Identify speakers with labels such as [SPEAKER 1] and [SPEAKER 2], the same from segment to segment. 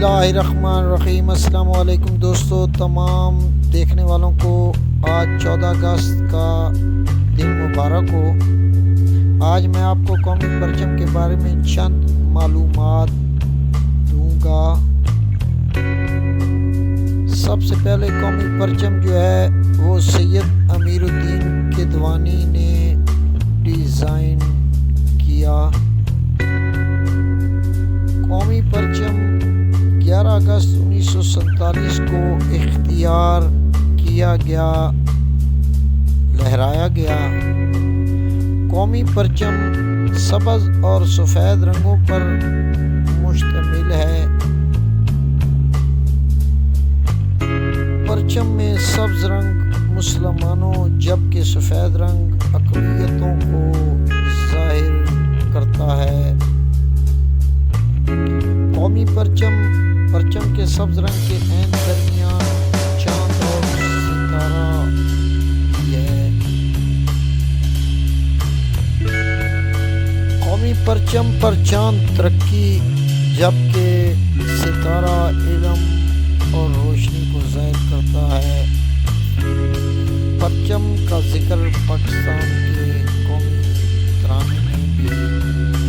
[SPEAKER 1] बिस्मिल्लाहिर्रहमानिर्रहीम। अस्सलाम वालेकुम दोस्तों, तमाम देखने वालों को आज 14 अगस्त का दिन मुबारक हो। आज मैं आपको कौमी परचम के बारे में चंद मालूमात दूंगा। सबसे पहले कौमी परचम जो है वो सैयद अमीरुद्दीन किदवानी ने डिज़ाइन किया। कौमी परचम 11 अगस्त 1947 को इख्तियार किया गया, लहराया गया। कौमी परचम सब्ज़ और सफ़ेद रंगों पर मुश्तमिल है। परचम में सब्ज़ रंग मुसलमानों जबकि सफ़ेद रंग अक़लियतों को ज़ाहिर करता है। कौमी परचम के सब्ज़ रंग के ऐन दरमियान चाँद और सितारा है। कौमी परचम पर चाँद तरक्की जबकि सितारा इल्म और रोशनी को ज़ाहिर करता है। परचम का जिक्र पाकिस्तान के कौमी तराने में भी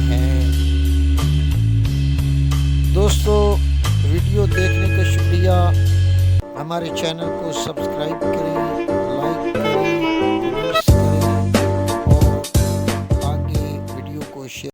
[SPEAKER 1] है। दोस्तों, वीडियो देखने का शुक्रिया। हमारे चैनल को सब्सक्राइब करें, लाइक करें।